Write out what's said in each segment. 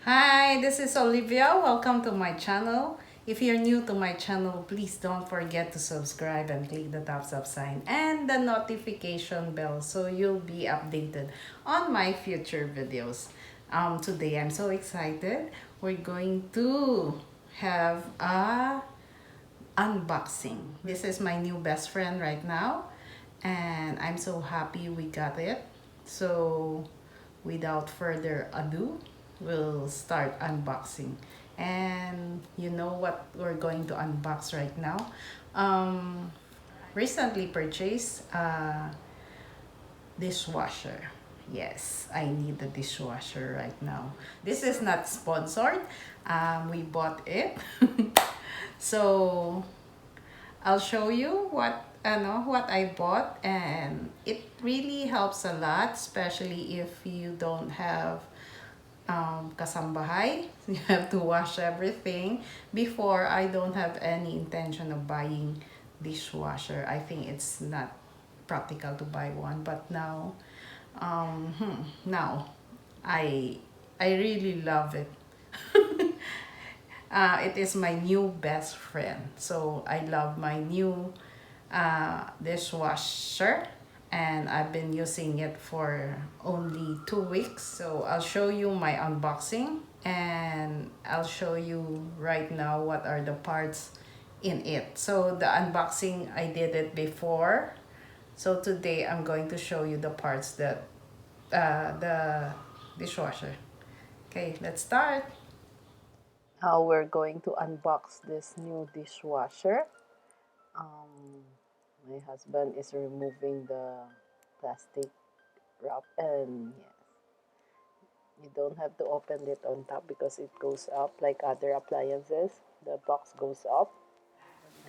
Hi, this is Olivia. Welcome to my channel. If you're new to my channel, please don't forget to subscribe and click the thumbs up sign and the notification bell so you'll be updated on my future videos. Today I'm so excited. We're going to have a unboxing. This is my new best friend right now and I'm so happy we got it. So without further ado, we'll start unboxing. And you know what we're going to unbox right now? Um, Recently purchased a dishwasher. Yes, I need the dishwasher right now. This is not sponsored. We bought it. So I'll show you what I bought, and it really helps a lot, especially if you don't have kasambahay. You have to wash everything. Before, I don't have any intention of buying dishwasher. I think it's not practical to buy one, but now I I really love it. It is my new best friend. So I love my new dishwasher, and I've been using it for only 2 weeks. So I'll show you my unboxing, and I'll show you right now what are the parts in it. So the unboxing, I did it before. So today I'm going to show you the parts that the dishwasher. Okay, let's start. Now we're going to unbox this new dishwasher. Um, my husband is removing the plastic wrap, and yes, you don't have to open it on top because it goes up like other appliances. The box goes up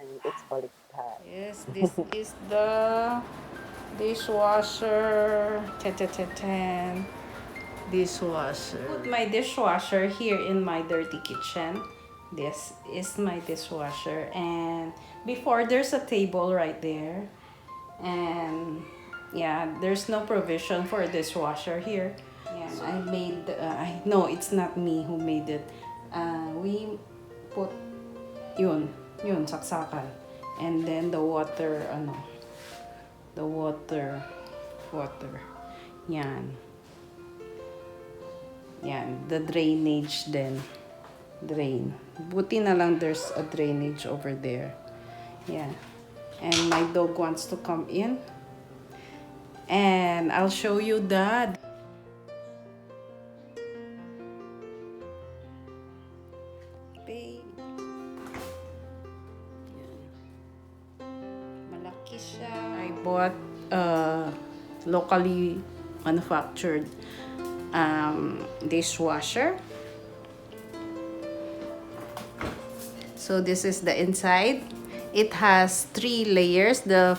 and it's baliktad. Yes, this is the dishwasher. Ten. Dishwasher. Put my dishwasher here in my dirty kitchen. This is my dishwasher, and before there's a table right there, and yeah, there's no provision for a dishwasher here. Yeah, I made I no, it's not me who made it. We put yun saksakan, and then the water the water yan. Yan, the drainage then. Drain. Buti na lang there's a drainage over there. Yeah. And my dog wants to come in. And I'll show you that. Babe. Yan. Malaki siya. I bought locally manufactured dishwasher. So this is the inside. It has 3 layers. The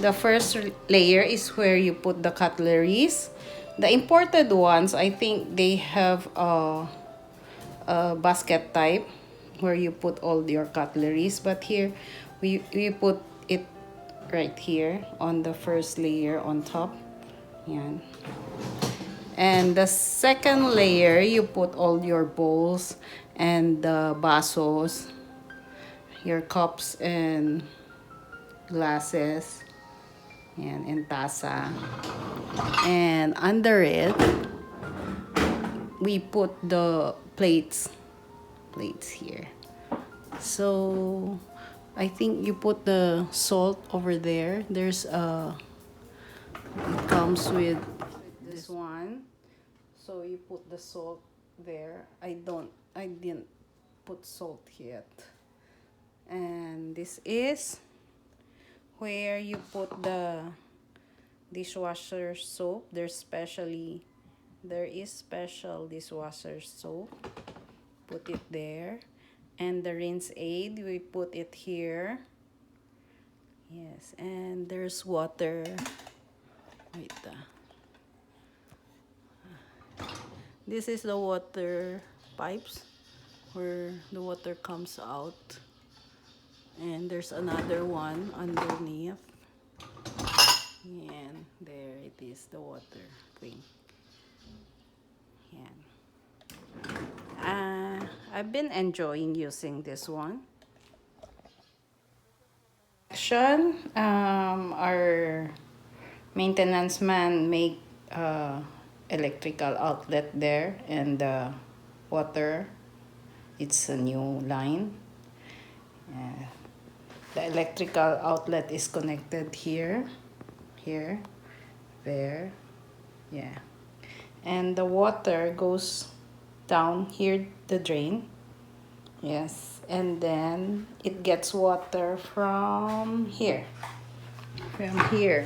first layer is where you put the cutleries. The imported ones, I think they have a basket type where you put all your cutleries. But here, we put it right here on the first layer on top. Yan. And the second layer, you put all your bowls and the vasos, your cups and glasses, and tasa. And under it, we put the plates here. So I think you put the salt over there. There's it comes with this one. So you put the salt there. I didn't put salt yet. And this is where you put the dishwasher soap. There is special dishwasher soap. Put it there. And the rinse aid, we put it here. Yes, and there's water. Wait. This is the water pipes where the water comes out. And there's another one underneath. And there it is, the water thing. Yan. I've been enjoying using this one. Our maintenance man make electrical outlet there, and water, it's a new line. The electrical outlet is connected here, there, yeah. And the water goes down here, the drain. Yes, and then it gets water from here, there,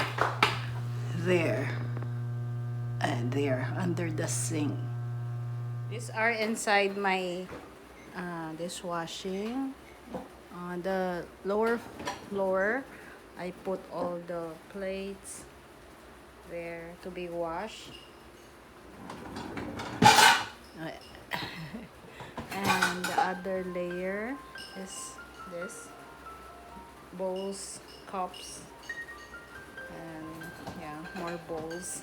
and there, under the sink. These are inside my dishwashing. On the lower floor, I put all the plates there to be washed. And the other layer is this, bowls, cups, and yeah, more bowls.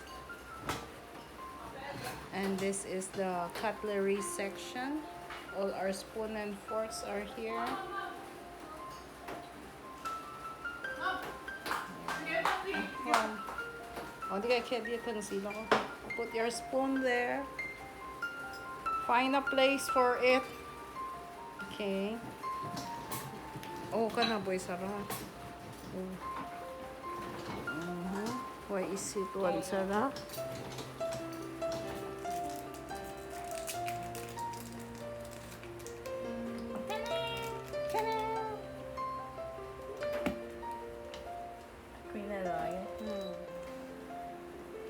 And this is the cutlery section. All our spoon and forks are here. Put your spoon there. Find a place for it. Okay. Oh, kana boy sarap. Why is it one sarap?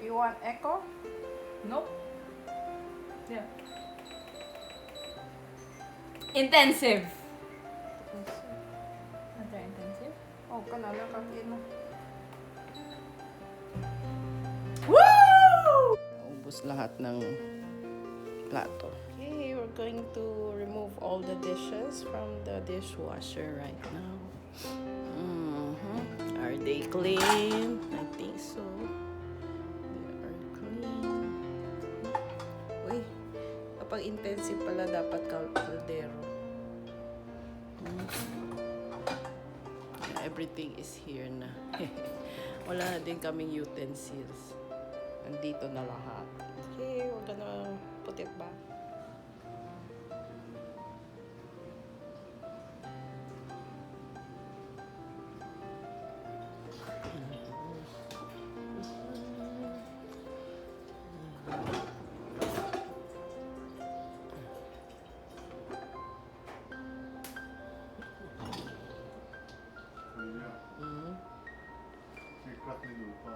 You want echo? Nope. Yeah. Intensive. Another intensive. Oh, kana lang kakin mo. Woo! Ubus lahat ng plato. Okay, we're going to remove all the dishes from the dishwasher right now. Are they clean? I think so. They are clean. Uy, kapag intensive pala dapat kaldero. Everything is here na. Wala na din kaming utensils. Nandito na lahat. Okay, we're gonna put it back. Sikat ni lupa.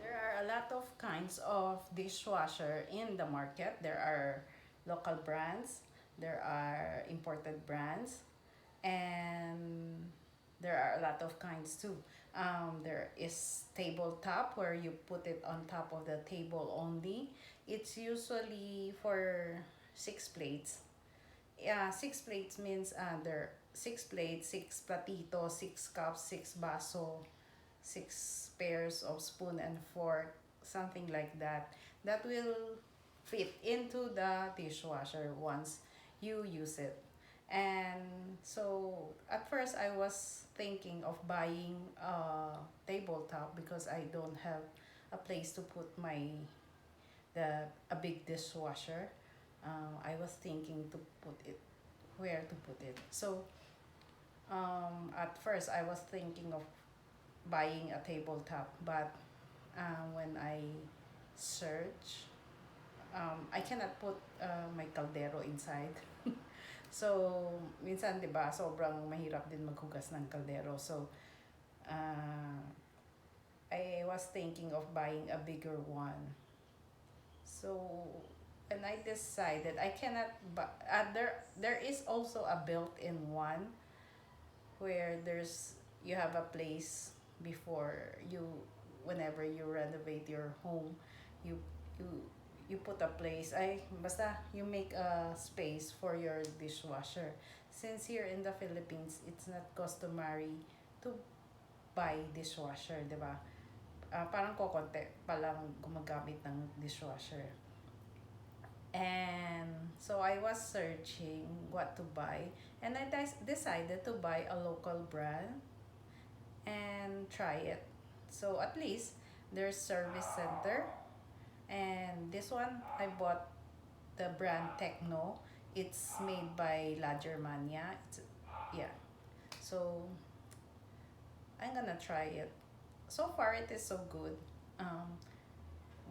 There are a lot of kinds of dishwasher in the market. There are local brands, there are imported brands, and there are a lot of kinds too. There is tabletop where you put it on top of the table only. It's usually for 6 plates. Yeah, 6 plates means there 6 plates, 6 platitos, 6 cups, 6 baso, 6 pairs of spoon and fork, something like that. That will fit into the dishwasher once you use it. And so at first I was thinking of buying a tabletop because I don't have a place to put a big dishwasher. I was thinking to put it where to put it. So at first I was thinking of buying a tabletop, but when I search, I cannot put my kaldero inside. So minsan 'di ba, sobrang mahirap din maghugas ng kaldero. So I was thinking of buying a bigger one. So when I decided I cannot, but there is also a built-in one, where you have a place before you, whenever you renovate your home, you you you put a place, ay basta you make a space for your dishwasher. Since here in the Philippines, it's not customary to buy dishwasher, di ba? Parang kokonti pa lang gumagamit ng dishwasher. And so I was searching what to buy, and I decided to buy a local brand and try it. So at least there's service center, and this one I bought the brand Techno. It's made by La Germania. Yeah. So I'm gonna try it. So far it is so good.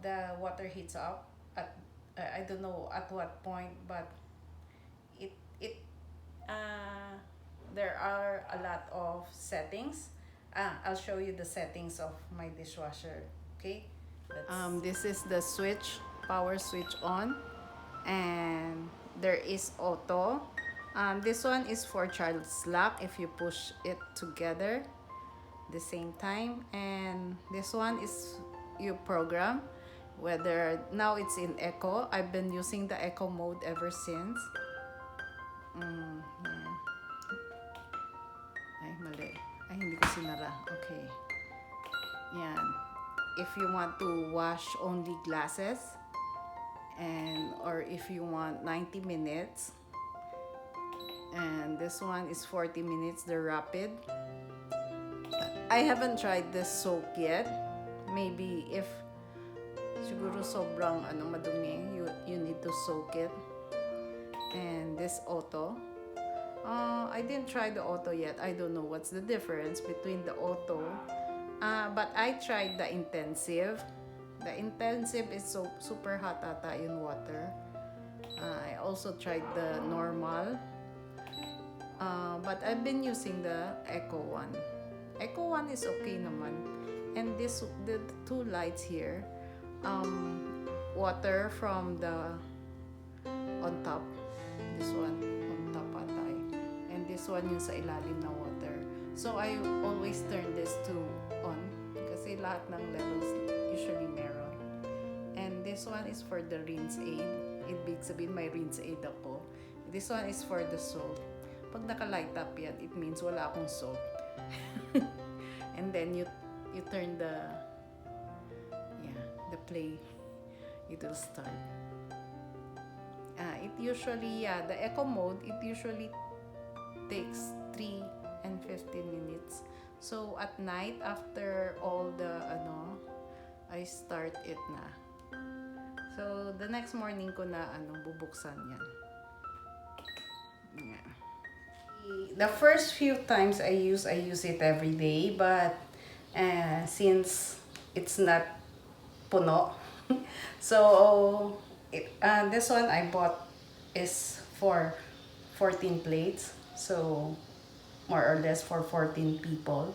The water heats up at I don't know at what point, but it there are a lot of settings. I'll show you the settings of my dishwasher. Okay. This is the switch, power switch on, and there is auto. This one is for child's lock if you push it together the same time, and this one is you program whether now it's in echo. I've been using the echo mode ever since. Yeah. Ay, mali. Ay, hindi ko sinara. Okay. Yan. If you want to wash only glasses, and or if you want 90 minutes, and this one is 40 minutes, the rapid. I haven't tried this soap yet. Maybe if siguro sobrang madumi, you need to soak it. And this auto, I didn't try the auto yet. I don't know what's the difference between the auto, but I tried the intensive. The intensive is so super hot ata in water. I also tried the normal, but I've been using the echo one. Echo one is okay naman. And the two lights here, water from the on top, this one on top atay, and this one yung sa ilalim na water. So I always turn this to on kasi lahat ng levels usually meron. And this one is for the rinse aid. Ibig sabihin may rinse aid ako. This one is for the soap. Pag naka-light up yan, it means wala akong soap. And then you turn the play, it will start. It usually, the echo mode, it usually takes 3 and 15 minutes. So at night, after all the I start it na. So the next morning ko na bubuksan yan. Yeah. The first few times I use it every day, but since it's not puno, so this one I bought is for 14 plates, so more or less for 14 people,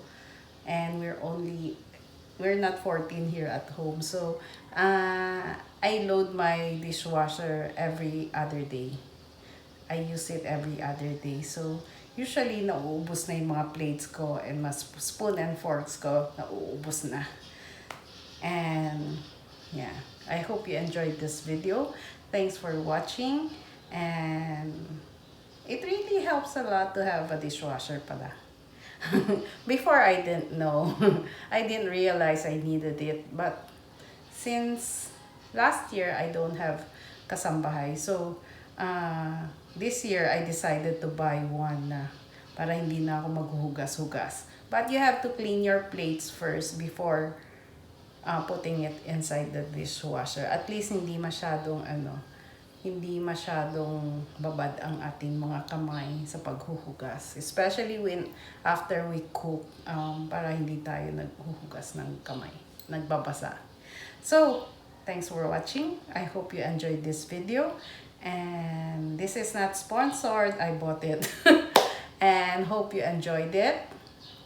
and we're not 14 here at home, so I load my dishwasher every other day. I use it every other day. So usually nauubos na yung mga plates ko, and mas spoon and forks ko nauubos na. And yeah, I hope you enjoyed this video. Thanks for watching, and it really helps a lot to have a dishwasher pala. Before I didn't know. I didn't realize I needed it, but since last year I don't have kasambahay, so this year I decided to buy one na para hindi na ako maghuhugas-hugas. But you have to clean your plates first before putting it inside the dishwasher. At least hindi masyadong babad ang ating mga kamay sa paghuhugas, especially after we cook, para hindi tayo naghuhugas ng kamay, nagbabasa. So thanks for watching. I hope you enjoyed this video, and this is not sponsored. I bought it. And hope you enjoyed it,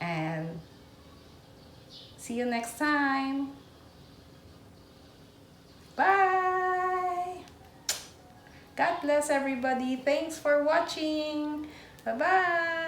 and see you next time. Bye. God bless everybody. Thanks for watching. Bye-bye.